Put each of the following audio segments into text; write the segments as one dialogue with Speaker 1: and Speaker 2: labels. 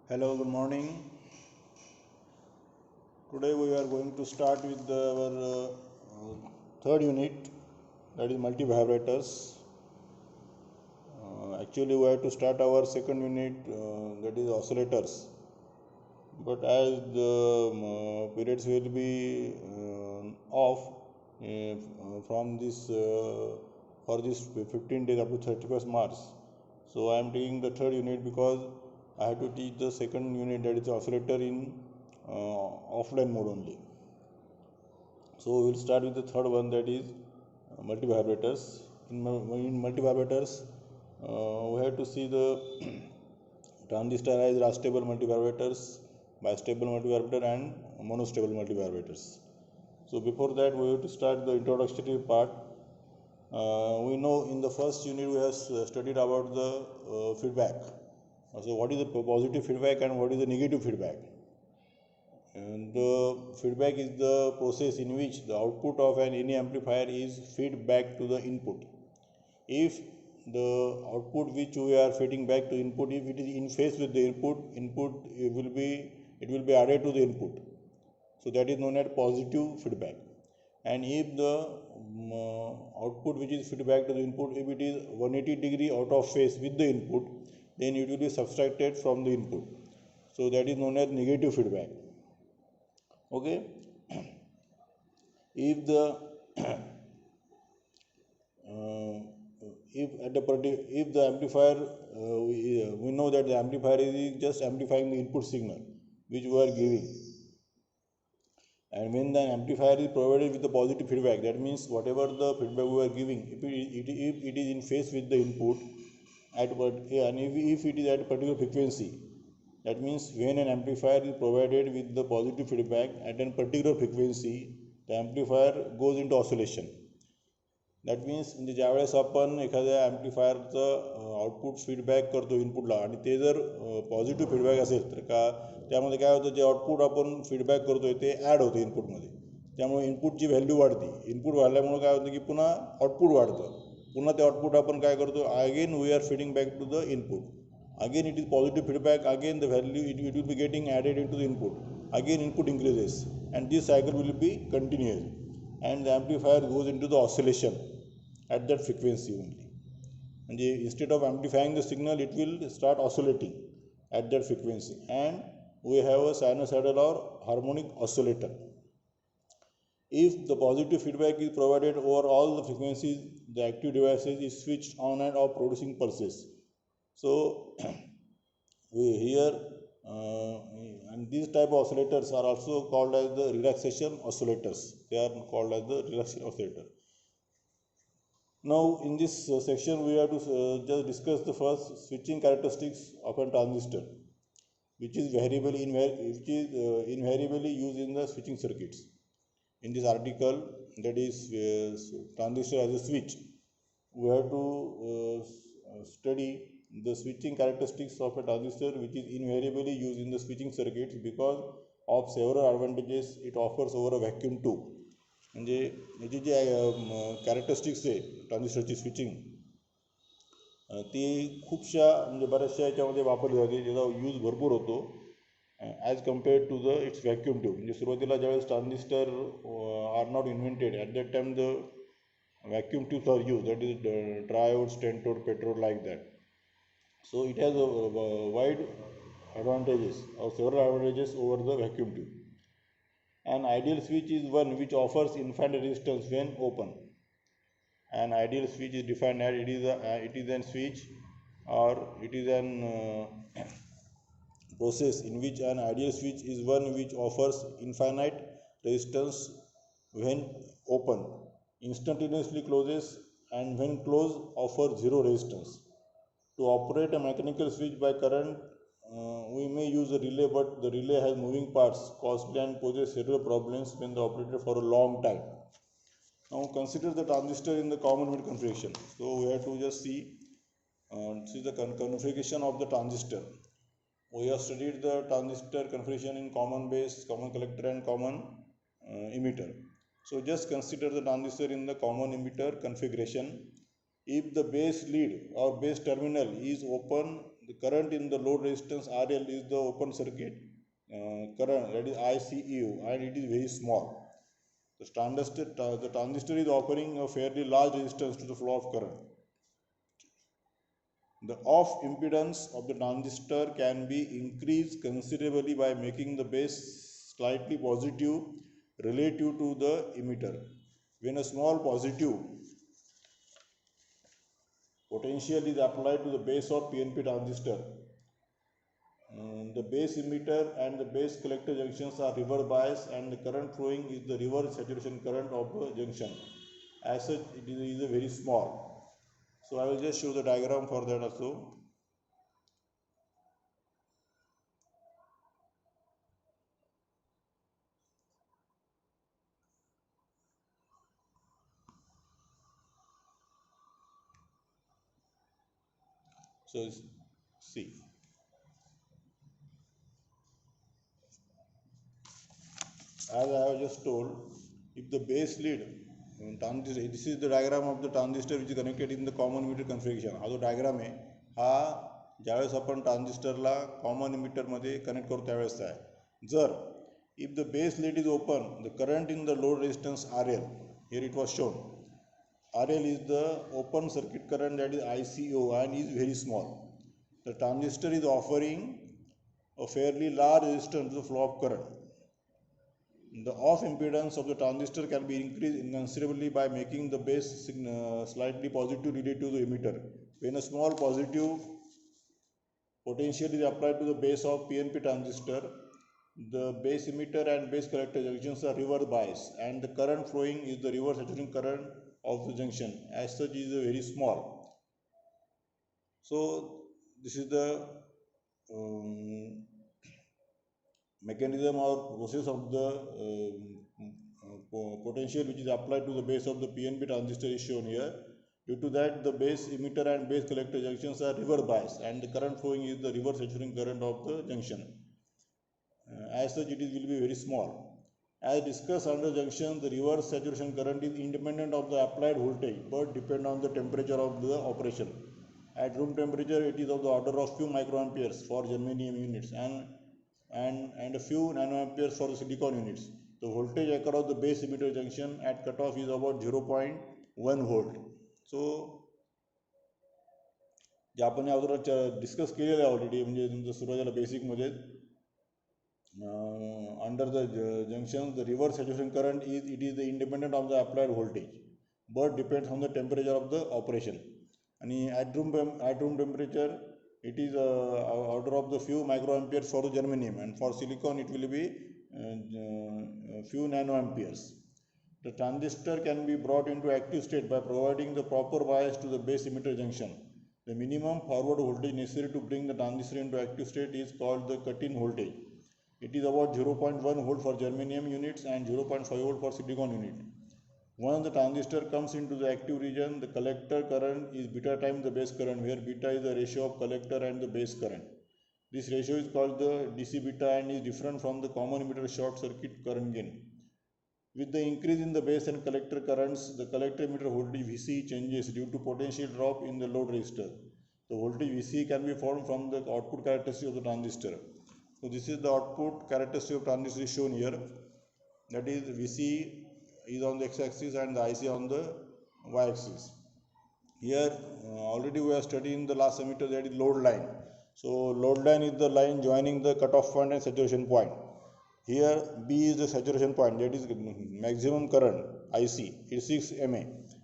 Speaker 1: Hello, good morning. Today we are going to start with our third unit, that is multivibrators. Actually, we have to start our second unit, that is oscillators. But as the periods will be off from this for this 15 days up to 31st March, so I am taking the third unit because I have to teach the second unit, that is the oscillator, in offline mode only. So we will start with the third one, that is multivibrators. In multivibrators, we have to see the transistor as astable multivibrators, bistable multivibrator, and monostable multivibrators. So before that, we have to start the introductory part. We know in the first unit we have studied about the feedback. So what is the positive feedback and what is the negative feedback? And the feedback is the process in which the output of any amplifier is fed back to the input. If the output which we are feeding back to input, if it is in phase with the input, it will be added to the input. So that is known as positive feedback. And if the output which is fed back to the input, if it is 180 degree out of phase with the input, then it will be subtracted from the input. So that is known as negative feedback. Okay. If the if the amplifier, we know that the amplifier is just amplifying the input signal which we are giving, and when the amplifier is provided with the positive feedback, that means whatever the feedback we are giving, if it is in phase with the input and if it is at a particular frequency, that means when an amplifier is provided with the positive feedback at a particular frequency, the amplifier goes into oscillation. That means म्हणजे ज्यावेळेस आपण एखाद्या ॲम्प्लिफायरचं output feedback करतो इनपुटला आणि ते जर positive feedback असेल तर त्यामध्ये काय होतं, जे आउटपुट आपण फीडबॅक करतोय ते ॲड होतं इनपुटमध्ये, त्यामुळे इनपुटची व्हॅल्यू वाढते. इनपुट वाढल्यामुळे काय होतं की पुन्हा आउटपुट वाढतं. पुन्हा ते आउटपुट आपण काय करतो, again we are feeding back to the input. Again it is positive feedback, again the value it will be getting added into the input, again input increases, and this cycle will be continuous, and the amplifier goes into the oscillation at that frequency only. And instead of amplifying the signal, it will start oscillating at that frequency, and we have a sinusoidal or harmonic oscillator. If the positive feedback is provided over all the frequencies, the active devices is switched on and off, producing pulses. So we here and these type of oscillators are also called as the relaxation oscillators. They are called as the relaxation oscillator. Now in this section we have to just discuss the first switching characteristics of a transistor, which is invariably used in the switching circuits. In this article, that is transistor as a switch, we have to study the switching characteristics of a transistor, which is invariably used in the switching circuits because of several advantages it offers over a vacuum tube. म्हणजे याची जी characteristics आहे ट्रान्झिस्टरची switching, ती खूपशा म्हणजे बऱ्याचशा याच्यामध्ये वापरली जाते, ज्याचा यूज भरपूर होतो as compared to the its vacuum tube. म्हणजे सुरुवातीला ज्यावेळेस transistor are not invented, at that time the vacuum tubes are use, that is triode, tetrode, pentode, like that. So it has a wide advantages or several advantages over the vacuum tube. An ideal switch is one which offers infinite resistance when open. An ideal switch is defined as it is a switch, or it is an process in which an ideal switch is one which offers infinite resistance when open, instantaneously closes, and when closed offers zero resistance. To operate a mechanical switch by current, we may use a relay, but the relay has moving parts, costly, and poses several problems when operated for a long time. Now consider the transistor in the common mode configuration. So we have to just see the configuration of the transistor. We have studied the transistor configuration in common base, common collector, and common emitter. So just consider the transistor in the common emitter configuration. If the base lead or base terminal is open, the current in the load resistance RL is the open circuit current, that is ICEO, and it is very small. The transistor is offering a fairly large resistance to the flow of current. The off impedance of the transistor can be increased considerably by making the base slightly positive relative to the emitter. When a small positive potential is applied to the base of PNP transistor, the base emitter and the base collector junctions are reverse biased, and the current flowing is the reverse saturation current of the junction. As such, it is a very small. So I will just show the diagram for that also. So see, as I have just told, if the base lead transistor, this is the diagram of the transistor which is connected in the common emitter configuration. हा जो diagram आहे हा ज्यावेळेस आपण ट्रान्झिस्टरला common इमिटरमध्ये connect करू त्यावेळेस आहे. जर if the base lead is open, the current in the load resistance RL, here it was shown, RL is the open circuit current, that is ICO, and is very small. The transistor is offering a fairly large resistance to the flow of current. The off impedance of the transistor can be increased considerably by making the base slightly positive related to the emitter. When a small positive potential is applied to the base of PNP transistor, the base emitter and base collector junctions are reverse biased, and the current flowing is the reverse saturation current of the junction. As such, is very small. So this is the mechanism or process of the potential which is applied to the base of the PNP transistor is shown here. Due to that, the base emitter and base collector junctions are reverse biased, and the current flowing is the reverse saturation current of the junction. As such, it will be very small. As discussed under junction, the reverse saturation current is independent of the applied voltage but depend on the temperature of the operation. At room temperature, it is of the order of few microamperes for germanium units and a few nanoamperes for the silicon units. The voltage across the base emitter junction at cutoff is about 0.1 volt. So जे आपण अगोदर discuss केलेलं आहे already, म्हणजे तुमचं सुरुवातीला बेसिकमध्ये under the junction, the reverse saturation current is the independent of the applied voltage but depends on the temperature of the operation. And at room temperature, it is order of the few microamperes for the germanium, and for silicon it will be few nanoamperes. The transistor can be brought into active state by providing the proper bias to the base emitter junction. The minimum forward voltage necessary to bring the transistor into active state is called the cut-in voltage. It is about 0.1 volt for germanium units and 0.5 volt for silicon unit. Once the transistor comes into the active region, the collector current is beta times the base current, where beta is the ratio of collector and the base current. This ratio is called the DC beta and is different from the common emitter short circuit current gain. With the increase in the base and collector currents, the collector emitter voltage VC changes due to potential drop in the load resistor. The voltage VC can be formed from the output characteristic of the transistor. So this is the output characteristic of transistor is shown here. That is, VC is on the x-axis and the IC on the y-axis. Here already we are studying the last semester, that is load line. So load line is the line joining the cutoff point and saturation point. Here B is the saturation point, that is maximum current IC is 6 mA,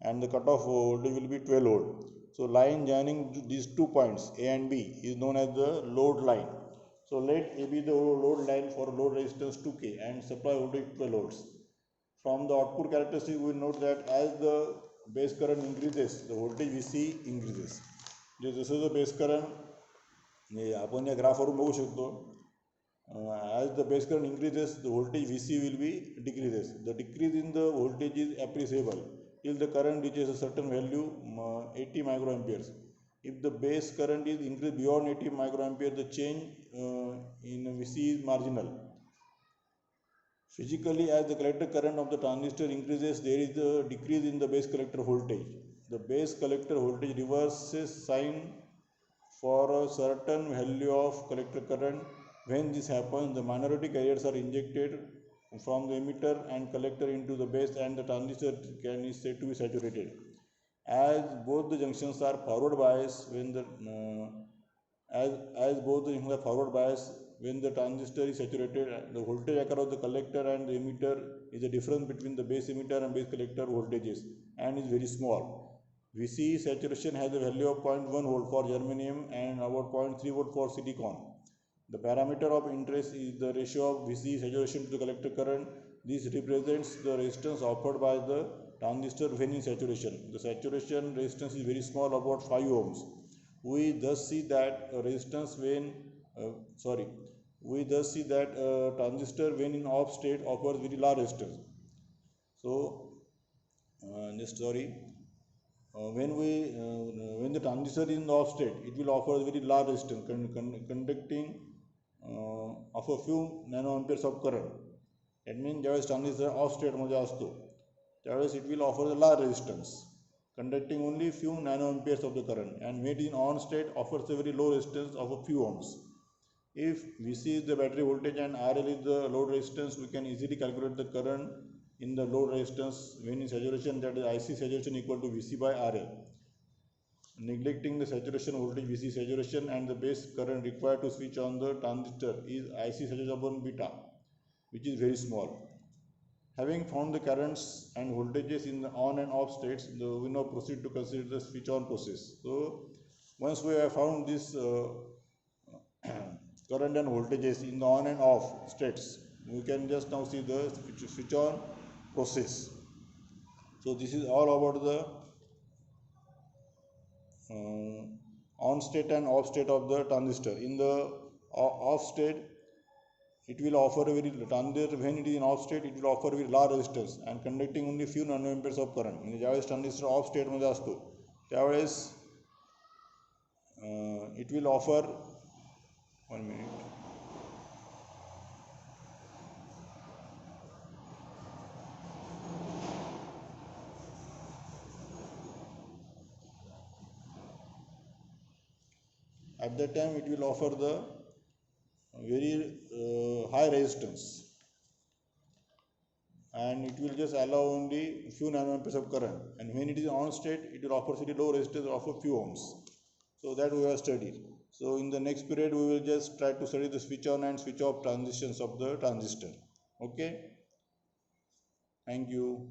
Speaker 1: and the cutoff voltage will be 12 volt. So line joining these 2 points A and B is known as the load line. So let A be the load line for load resistance 2K and supply voltage 12 volts. From the output characteristic, we note that as the base current increases, the voltage VC increases. This is the base current. आपण या ग्राफवरून बघू शकतो. As the base current increases, the voltage VC will be decreases. The decrease in the voltage is appreciable till the current reaches a certain value, 80 microamperes. If the base current is increased beyond 80 microampere, the change in VC is marginal. Physically, as the collector current of the transistor increases, there is a decrease in the base collector voltage. The base collector voltage reverses sign for a certain value of collector current. When this happens, the minority carriers are injected from the emitter and collector into the base, and the transistor is said to be saturated. As both the junctions are forward bias, when the as both the junctions are forward bias, when the transistor is saturated, the voltage across of the collector and the emitter is the difference between the base emitter and base collector voltages and is very small. VC saturation has a value of 0.1 volt for germanium and about 0.3 volt for silicon. The parameter of interest is the ratio of VC saturation to the collector current. This represents the resistance offered by the transistor when in saturation. The saturation resistance is very small, about 5 ohms. We thus see that resistance when we thus see that transistor when in off state offers very large resistance. So when the transistor is in the off state, it will offer very large resistance conducting of a few nanoamperes of current. That means ज्यावेळेस transistor of स्टेटमध्ये असतो त्यावेळेस it will offer a large resistance conducting only few nanoamperes of the current, and when it is in on state offers a very low resistance of a few ohms. If Vc is the battery voltage and RL is the load resistance, we can easily calculate the current in the load resistance when in saturation, that is IC saturation equal to Vc by RL. Neglecting the saturation voltage Vc saturation, and the base current required to switch on the transistor is IC saturation upon beta, which is very small. Having found the currents and voltages in the on and off states, we now proceed to consider the switch on process. So once we have found this current and voltages in the on and off states, we can just now see the switch on process. So this is all about the on state and off state of the transistor. In the off state, it will offer a very transistor when it is in off state, it will offer a very large resistance and conducting only few nanoamperes of current. म्हणजे ज्यावेळेस transistor of state मध्ये असतो त्यावेळेस it will offer 1 minute. At that time it will offer the very high resistance, and it will just allow only few nanoamperes of current, and when it is on state it will offer very low resistance of a few ohms. So that we have studied. So in the next period we will just try to study the switch on and switch off transitions of the transistor. Okay, thank you.